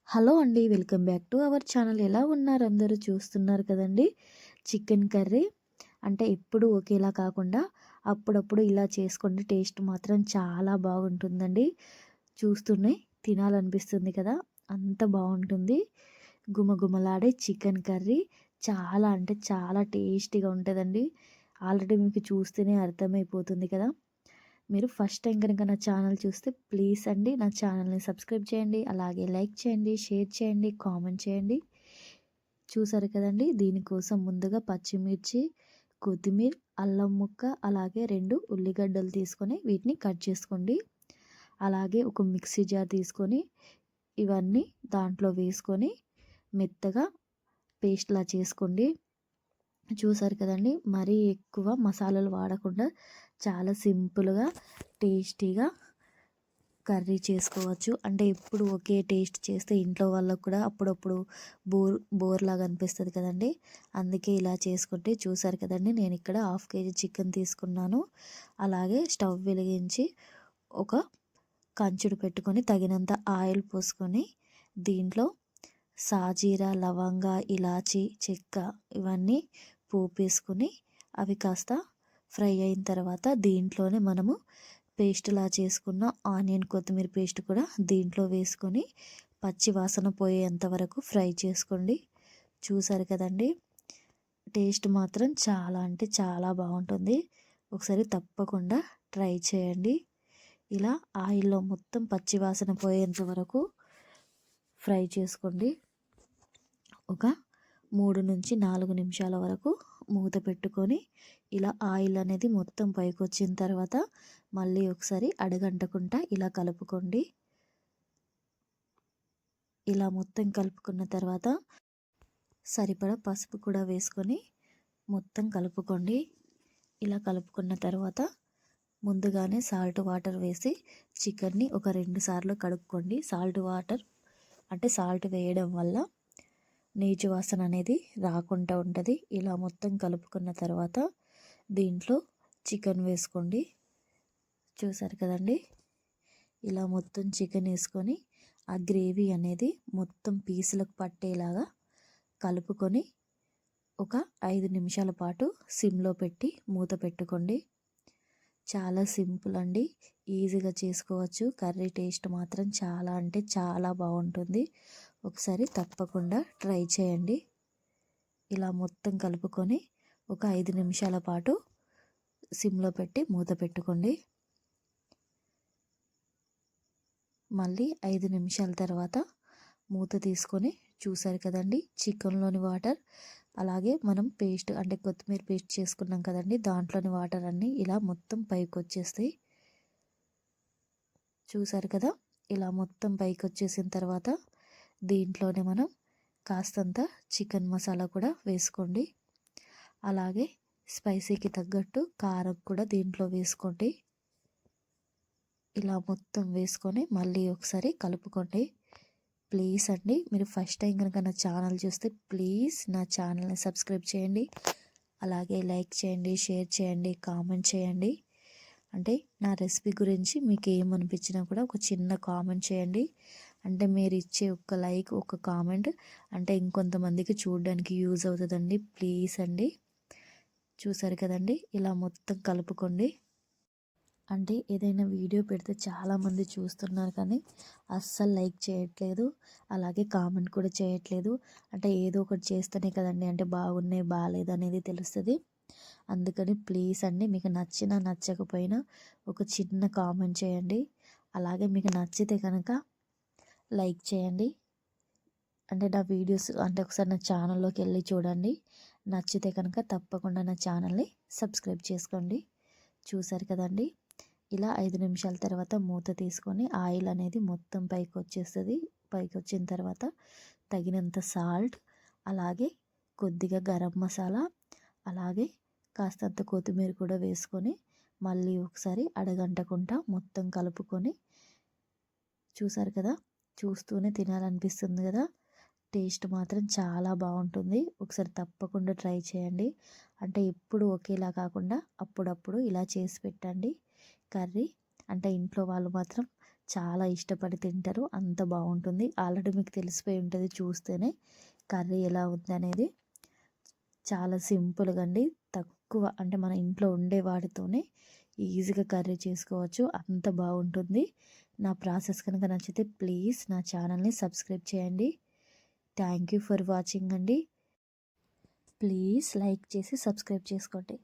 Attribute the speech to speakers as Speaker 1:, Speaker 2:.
Speaker 1: Hello అండి. Welcome back to our channel. ఎలా ఉన్నారు అందరూ? చూస్తున్నారు కదండీ! చికెన్ కర్రీ అంటే ఎప్పుడు ఒకేలా కాకుండా అప్పుడప్పుడు ఇలా చేసుకోండి. టేస్ట్ మాత్రం చాలా బాగుంటుందండి. చూస్తూనే తినాలనిపిస్తుంది కదా! అంత బాగుంటుంది. గుమగుమలాడే చికెన్ కర్రీ చాలా అంటే చాలా టేస్టీగా ఉంటదండి. ఆల్రెడీ మీకు చూస్తేనే అర్థమైపోతుంది కదా! మీరు ఫస్ట్ టైం కనుక నా ఛానల్ చూస్తే ప్లీజ్ అండి నా ఛానల్ని సబ్స్క్రైబ్ చేయండి, అలాగే లైక్ చేయండి, షేర్ చేయండి, కామెంట్ చేయండి. చూసారు కదండి, దీనికోసం ముందుగా పచ్చిమిర్చి, కొత్తిమీర, అల్లం ముక్క, అలాగే 2 ఉల్లిగడ్డలు తీసుకొని వీటిని కట్ చేసుకోండి. అలాగే ఒక మిక్సీ జార్ తీసుకొని ఇవన్నీ దాంట్లో వేసుకొని మెత్తగా పేస్ట్లా చేసుకోండి. చూసారు కదండి, మరీ ఎక్కువ మసాలాలు వాడకుండా చాలా సింపుల్గా టేస్టీగా కర్రీ చేసుకోవచ్చు. అంటే ఎప్పుడు ఒకే టేస్ట్ చేస్తే ఇంట్లో వాళ్ళకు కూడా అప్పుడప్పుడు బోర్లాగా అనిపిస్తుంది కదండి. అందుకే ఇలా చేసుకుంటే చూసారు కదండి, నేను ఇక్కడ 1/2 కేజీ చికెన్ తీసుకున్నాను. అలాగే స్టవ్ వెలిగించి ఒక కంచుడు పెట్టుకొని తగినంత ఆయిల్ పోసుకొని దీంట్లో సాజీరా, లవంగ, ఇలాచి, చెక్క ఇవన్నీ పోపేసుకొని అవి కాస్త ఫ్రై అయిన తర్వాత దీంట్లోనే మనము పేస్ట్లా చేసుకున్న ఆనియన్, కొత్తిమీర పేస్ట్ కూడా దీంట్లో వేసుకొని పచ్చి వాసన పోయేంత వరకు ఫ్రై చేసుకోండి. చూసారు కదండి, టేస్ట్ మాత్రం చాలా అంటే చాలా బాగుంటుంది. ఒకసారి తప్పకుండా ట్రై చేయండి. ఇలా ఆయిల్లో మొత్తం పచ్చి వాసన పోయేంత వరకు ఫ్రై చేసుకోండి. ఒక 3 నుంచి 4 నిమిషాల వరకు మూత పెట్టుకొని ఇలా ఆయిల్ అనేది మొత్తం పైకి వచ్చిన తర్వాత మళ్ళీ ఒకసారి అడగంటకుండా ఇలా కలుపుకోండి. ఇలా మొత్తం కలుపుకున్న తర్వాత సరిపడా పసుపు కూడా వేసుకొని మొత్తం కలుపుకోండి. ఇలా కలుపుకున్న తర్వాత ముందుగానే సాల్ట్ వాటర్ వేసి చికెన్ని ఒక 2 సార్లు కడుక్కోండి. సాల్ట్ వాటర్ అంటే సాల్ట్ వేయడం వల్ల నీచు వాసన అనేది రాకుండా ఉంటుంది. ఇలా మొత్తం కలుపుకున్న తర్వాత దీంట్లో చికెన్ వేసుకోండి. చూసారు కదండి, ఇలా మొత్తం చికెన్ వేసుకొని ఆ గ్రేవీ అనేది మొత్తం పీసులకు పట్టేలాగా కలుపుకొని ఒక 5 నిమిషాల పాటు సిమ్లో పెట్టి మూత పెట్టుకోండి. చాలా సింపుల్ అండి, ఈజీగా చేసుకోవచ్చు. కర్రీ టేస్ట్ మాత్రం చాలా అంటే చాలా బాగుంటుంది. ఒకసారి తప్పకుండా ట్రై చేయండి. ఇలా మొత్తం కలుపుకొని ఒక 5 నిమిషాల పాటు సిమ్లో పెట్టి మూత పెట్టుకోండి. మళ్ళీ 5 నిమిషాల తర్వాత మూత తీసుకొని చూసారు కదండి, చికెన్లోని వాటర్ అలాగే మనం పేస్ట్ అంటే కొత్తిమీర పేస్ట్ చేసుకున్నాం కదండి, దాంట్లోని వాటర్ అన్నీ ఇలా మొత్తం పైకి వచ్చేస్తాయి. చూసారు కదా, ఇలా మొత్తం పైకి వచ్చేసిన తర్వాత దీంట్లోనే మనం కాస్తంత చికెన్ మసాలా కూడా వేసుకోండి. అలాగే స్పైసీకి తగ్గట్టు కారం కూడా దీంట్లో వేసుకోండి. ఇలా మొత్తం వేసుకొని మళ్ళీ ఒకసారి కలుపుకోండి. ప్లీజ్ అండి, మీరు ఫస్ట్ టైం కనుక నా ఛానల్ చూస్తే ప్లీజ్ నా ఛానల్ని సబ్స్క్రైబ్ చేయండి, అలాగే లైక్ చేయండి, షేర్ చేయండి, కామెంట్ చేయండి. అంటే నా రెసిపీ గురించి మీకు ఏమనిపించినా కూడా ఒక చిన్న కామెంట్ చేయండి. అంటే మీరు ఇచ్చే ఒక లైక్, ఒక కామెంట్ అంటే ఇంకొంతమందికి చూడడానికి యూజ్ అవుతుందండి. ప్లీజ్ అండి. చూసారు కదండి, ఇలా మొత్తం కలుపుకోండి. అంటే ఏదైనా వీడియో పెడితే చాలామంది చూస్తున్నారు కానీ అస్సలు లైక్ చేయట్లేదు, అలాగే కామెంట్ కూడా చేయట్లేదు. అంటే ఏదో ఒకటి చేస్తేనే కదండి అంటే బాగున్నాయి బాగాలేదు అనేది తెలుస్తుంది. అందుకని ప్లీజ్ అండి, మీకు నచ్చినా నచ్చకపోయినా ఒక చిన్న కామెంట్ చేయండి. అలాగే మీకు నచ్చితే కనుక లైక్ చేయండి. అంటే నా వీడియోస్ అంటే ఒకసారి నా ఛానల్లోకి వెళ్ళి చూడండి. నచ్చితే కనుక తప్పకుండా నా ఛానల్ని సబ్స్క్రైబ్ చేసుకోండి. చూసారు కదండి, ఇలా 5 నిమిషాల తర్వాత మూత తీసుకొని ఆయిల్ అనేది మొత్తం పైకి వచ్చేస్తుంది. పైకి వచ్చిన తర్వాత తగినంత సాల్ట్, అలాగే కొద్దిగా గరం మసాలా, అలాగే కాస్తంత కొత్తిమీర కూడా వేసుకొని మళ్ళీ ఒకసారి అడగంటకుండా మొత్తం కలుపుకొని చూసారు కదా, చూస్తూనే తినాలనిపిస్తుంది కదా. టేస్ట్ మాత్రం చాలా బాగుంటుంది. ఒకసారి తప్పకుండా ట్రై చేయండి. అంటే ఎప్పుడు ఒకేలా కాకుండా అప్పుడప్పుడు ఇలా చేసి పెట్టండి కర్రీ. అంటే ఇంట్లో వాళ్ళు మాత్రం చాలా ఇష్టపడి తింటారు. అంత బాగుంటుంది. ఆల్రెడీ మీకు తెలిసిపోయి ఉంటుంది చూస్తేనే కర్రీ ఎలా ఉందనేది. చాలా సింపుల్గా అండి. తక్కువ అంటే మన ఇంట్లో ఉండే వాటితోనే ఈజీగా కర్రీ చేసుకోవచ్చు. అంత బాగుంటుంది. నా ప్రాసెస్ కనుక నచ్చితే ప్లీజ్ నా ఛానల్ని సబ్స్క్రైబ్ చేయండి. థ్యాంక్ యూ ఫర్ వాచింగ్ అండి. ప్లీజ్ లైక్ చేసి సబ్స్క్రైబ్ చేసుకోండి.